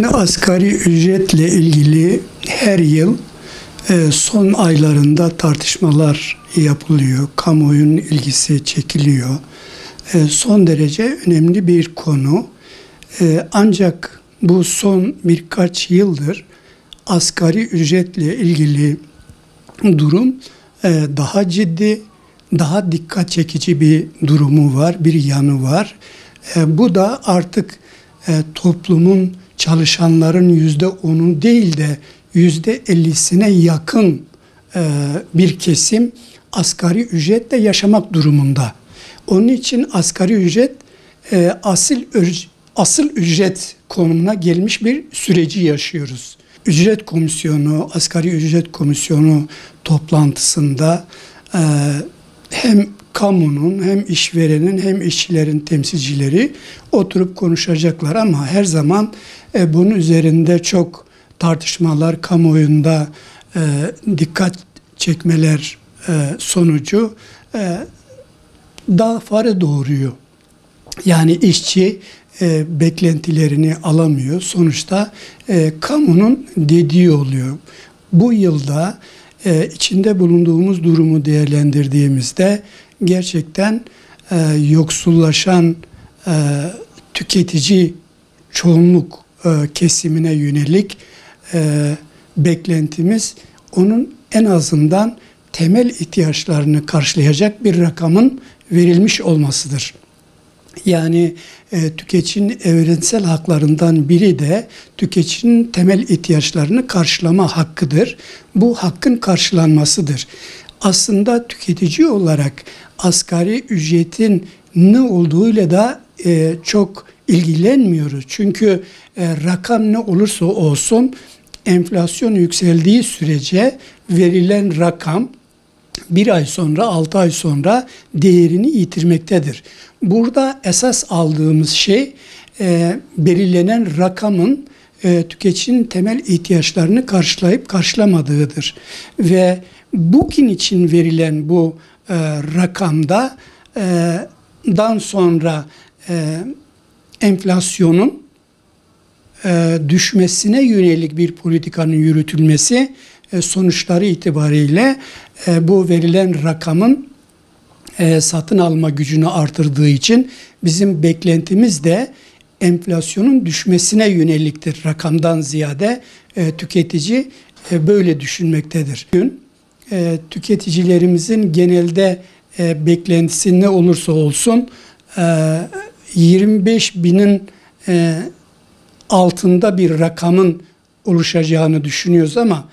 Yani asgari ücretle ilgili her yıl son aylarında tartışmalar yapılıyor. Kamuoyunun ilgisi çekiliyor. Son derece önemli bir konu. Ancak bu son birkaç yıldır asgari ücretle ilgili durum daha ciddi, daha dikkat çekici bir durumu var, bir yanı var. Bu da artık toplumun, çalışanların %10'u değil de %50'sine yakın bir kesim asgari ücretle yaşamak durumunda. Onun için asgari ücret asıl ücret konumuna gelmiş bir süreci yaşıyoruz. Ücret Komisyonu, Asgari Ücret Komisyonu toplantısında hem kamunun hem işverenin hem işçilerin temsilcileri oturup konuşacaklar ama her zaman bunun üzerinde çok tartışmalar, kamuoyunda dikkat çekmeler sonucu daha fare doğuruyor. Yani işçi beklentilerini alamıyor. Sonuçta kamunun dediği oluyor. Bu yılda içinde bulunduğumuz durumu değerlendirdiğimizde gerçekten yoksullaşan tüketici çoğunluk kesimine yönelik beklentimiz onun en azından temel ihtiyaçlarını karşılayacak bir rakamın verilmiş olmasıdır. Yani tüketicinin evrensel haklarından biri de tüketicinin temel ihtiyaçlarını karşılama hakkıdır. Bu hakkın karşılanmasıdır. Aslında tüketici olarak asgari ücretin ne olduğuyla da çok ilgilenmiyoruz. Çünkü rakam ne olursa olsun enflasyon yükseldiği sürece verilen rakam bir ay sonra, 6 ay sonra değerini yitirmektedir. Burada esas aldığımız şey belirlenen rakamın tüketicinin temel ihtiyaçlarını karşılayıp karşılamadığıdır. Ve bugün için verilen bu rakamda dan sonra enflasyonun düşmesine yönelik bir politikanın yürütülmesi sonuçları itibariyle bu verilen rakamın satın alma gücünü artırdığı için bizim beklentimiz de enflasyonun düşmesine yöneliktir. Rakamdan ziyade tüketici böyle düşünmektedir. Bugün tüketicilerimizin genelde beklentisi ne olursa olsun 25 binin altında bir rakamın oluşacağını düşünüyoruz ama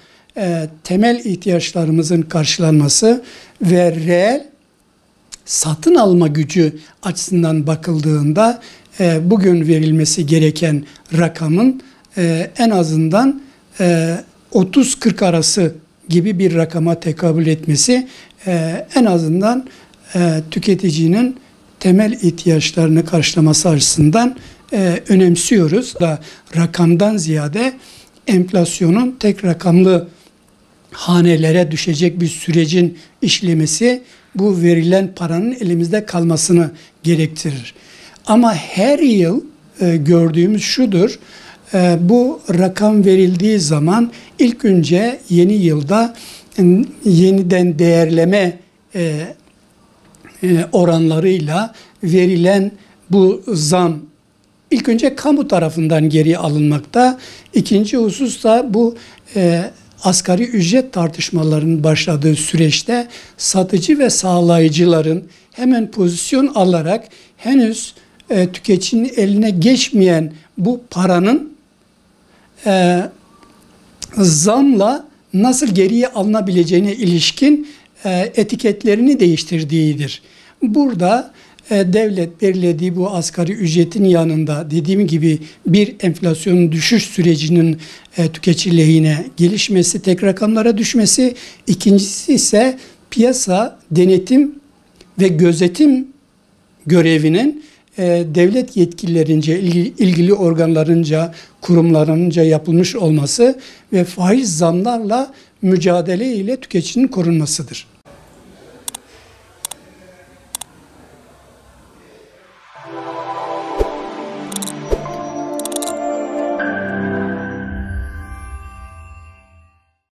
temel ihtiyaçlarımızın karşılanması ve reel satın alma gücü açısından bakıldığında bugün verilmesi gereken rakamın en azından 30-40 arası gibi bir rakama tekabül etmesi en azından tüketicinin temel ihtiyaçlarını karşılaması açısından önemsiyoruz. Rakamdan ziyade enflasyonun tek rakamlı hanelere düşecek bir sürecin işlemesi bu verilen paranın elimizde kalmasını gerektirir. Ama her yıl gördüğümüz şudur, bu rakam verildiği zaman ilk önce yeni yılda yeniden değerleme oranlarıyla verilen bu zam ilk önce kamu tarafından geri alınmakta. İkinci husus da bu asgari ücret tartışmalarının başladığı süreçte satıcı ve sağlayıcıların hemen pozisyon alarak henüz tüketicinin eline geçmeyen bu paranın zamla nasıl geriye alınabileceğine ilişkin etiketlerini değiştirdiğidir. Burada devlet belirlediği bu asgari ücretin yanında dediğim gibi bir enflasyonun düşüş sürecinin tüketici lehine gelişmesi, tek rakamlara düşmesi. İkincisi ise piyasa denetim ve gözetim görevinin devlet yetkililerince, ilgili organlarınca, kurumlarınca yapılmış olması ve faiz zamlarla mücadele ile tüketicinin korunmasıdır.